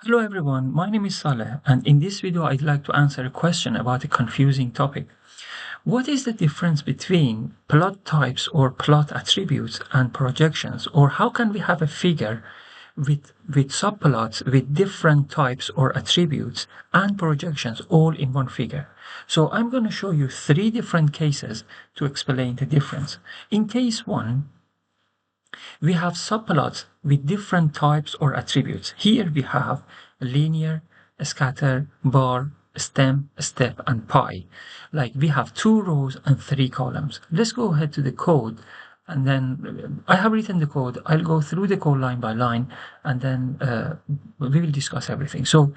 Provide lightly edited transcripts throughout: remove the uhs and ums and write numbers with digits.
Hello everyone, my name is Saleh, and in this video I'd like to answer a question about a confusing topic. What is the difference between plot types or plot attributes and projections, or how can we have a figure with subplots with different types or attributes and projections all in one figure? So I'm going to show you three different cases to explain the difference. In case 1, we have subplots with different types or attributes. Here we have linear, scatter, bar, stem, step, and pi. Like we have 2 rows and 3 columns. Let's go ahead to the code, and then I have written the code. I'll go through the code line by line, and then we will discuss everything. So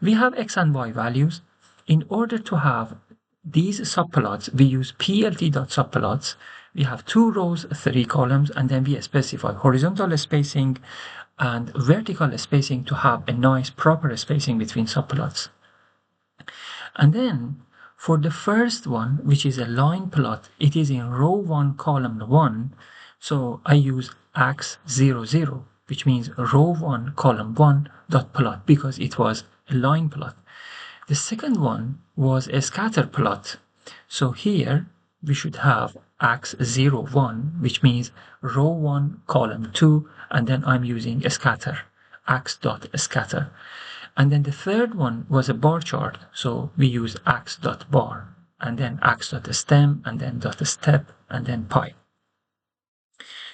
we have x and y values. In order to have these subplots, we use plt.subplots. We have 2 rows, 3 columns, and then we specify horizontal spacing and vertical spacing to have a nice proper spacing between subplots. And then for the first one, which is a line plot, it is in row 1, column 1. So I use x00, which means row 1, column 1 dot plot, because it was a line plot. The second one was a scatter plot. So here we should have x01, which means row 1, column 2, and then I'm using a scatter, x.scatter. And then the third one was a bar chart, so we use x.bar, and then x.stem, and then .step, and then pi.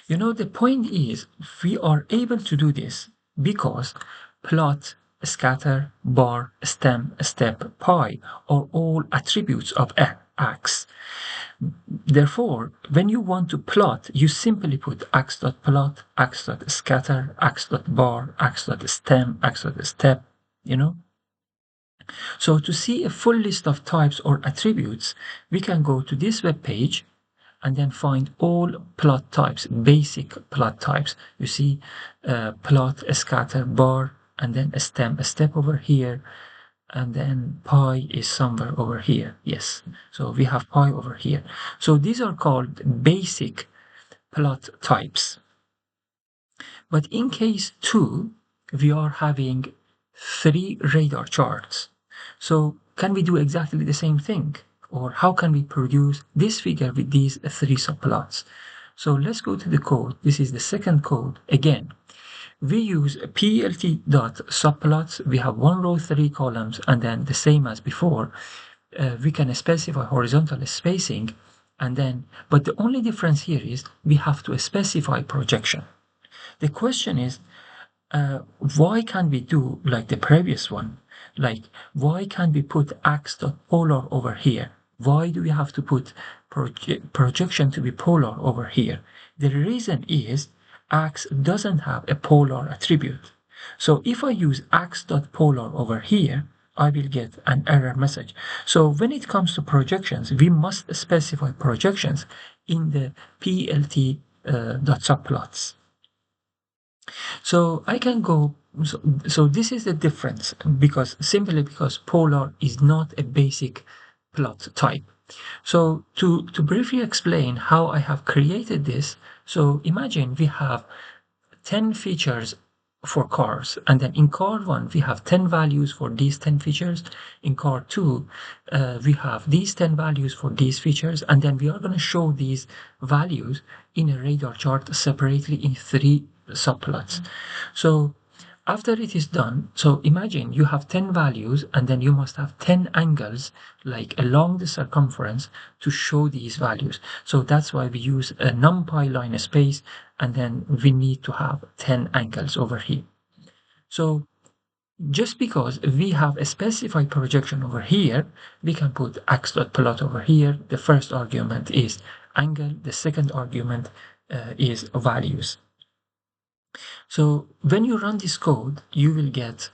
You know, the point is we are able to do this because plot, scatter, bar, stem, step, pi are all attributes of x. Therefore, when you want to plot, you simply put x.plot, x.scatter, x.bar, x.stem, x.step, So to see a full list of types or attributes, we can go to this web page and then find all plot types, basic plot types. You see plot, scatter, bar, and then a stem, a step over here, and then pi is somewhere over here. Yes, so we have pi over here. So these are called basic plot types. But in case 2, we are having 3 radar charts. So can we do exactly the same thing? Or how can we produce this figure with these 3 subplots? So let's go to the code. This is the second code. Again, we use plt.subplots. We have 1 row, 3 columns, and then the same as before, we can specify horizontal spacing, and then, but the only difference here is we have to specify projection. The question is, why can't we do like the previous one? Like, why can't we put x.polar over here? Why do we have to put projection to be polar over here? The reason is x doesn't have a polar attribute. So if I use x.polar over here, I will get an error message. So when it comes to projections, we must specify projections in the plt.subplots. So I can go, so this is the difference, simply because polar is not a basic plot type. So to briefly explain how I have created this, so imagine we have 10 features for cars, and then in car 1 we have 10 values for these 10 features. In car 2 we have these 10 values for these features, and then we are going to show these values in a radar chart separately in 3 subplots. So after it is done, so imagine you have 10 values, and then you must have 10 angles like along the circumference to show these values. So that's why we use a numpy line space, and then we need to have 10 angles over here. So just because we have a specified projection over here, we can put x.plot over here. The first argument is angle, the second argument is values. So when you run this code, you will get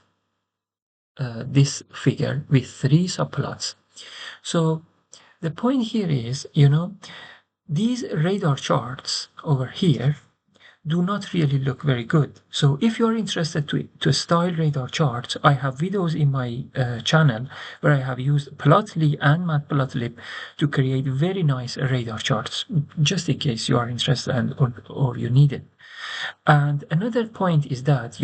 this figure with 3 subplots. So the point here is, these radar charts over here do not really look very good. So if you're interested to style radar charts, I have videos in my channel where I have used plotly and matplotlib to create very nice radar charts, just in case you are interested or you need it. And another point is that,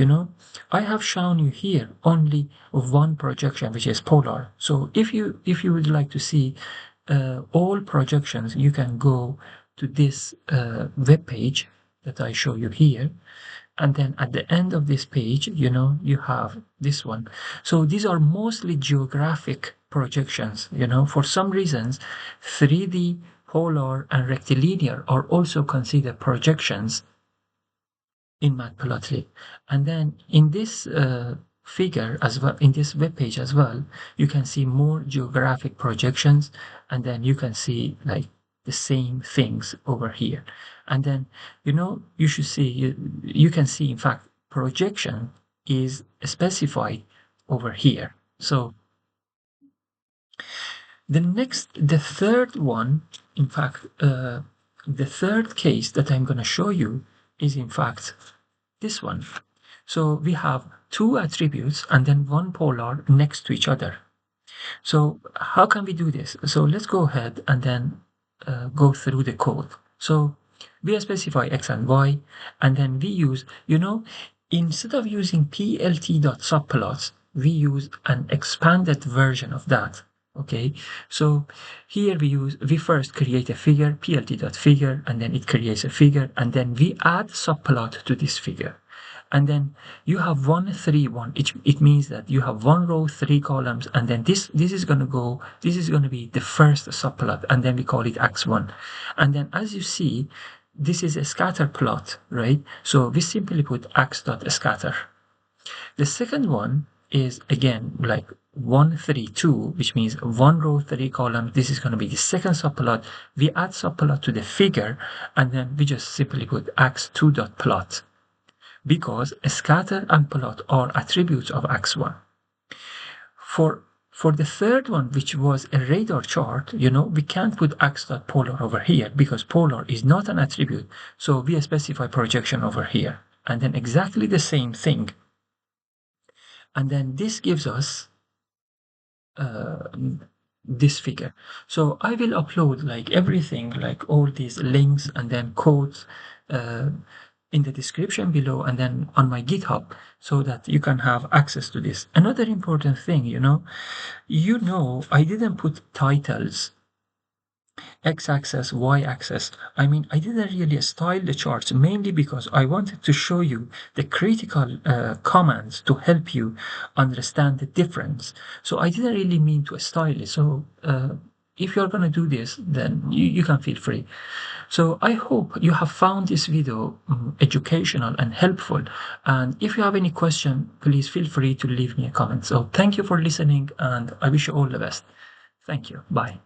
I have shown you here only one projection, which is polar. So if you would like to see all projections, you can go to this web page that I show you here. And then at the end of this page, you have this one. So these are mostly geographic projections. For some reasons, 3D, polar, and rectilinear are also considered projections in matplotlib. And then in this figure as well, in this web page as well, you can see more geographic projections, and then you can see like the same things over here. And then you should see, you can see, in fact, projection is specified over here. So the third one, in fact, the third case that I'm going to show you is in fact this one. So we have two attributes and then one polar next to each other. So how can we do this? So let's go ahead and then go through the code. So we specify x and y, and then we use, instead of using plt.subplots, we use an expanded version of that. Okay, so here we first create a figure, plt.figure, and then it creates a figure, and then we add subplot to this figure. And then you have 1, 3, 1. It means that you have 1 row, 3 columns, and then this is going to be the first subplot, and then we call it x1. And then as you see, this is a scatter plot, right? So we simply put x.scatter. The second one is again like 1, 3, 2, which means 1 row, 3 columns. This is going to be the second subplot. We add subplot to the figure, and then we just simply put x2.plot, because scatter and plot are attributes of x1. For the third one, which was a radar chart, we can't put x.polar over here because polar is not an attribute. So we specify projection over here, and then exactly the same thing. And then this gives us this figure. So I will upload like everything, like all these links and then codes in the description below and then on my GitHub, so that you can have access to this. Another important thing, I didn't put titles, x-axis, y-axis. I mean, I didn't really style the charts, mainly because I wanted to show you the critical commands to help you understand the difference. So I didn't really mean to style it. So if you're going to do this, then you can feel free. So I hope you have found this video educational and helpful. And if you have any question, please feel free to leave me a comment. So thank you for listening, and I wish you all the best. Thank you. Bye.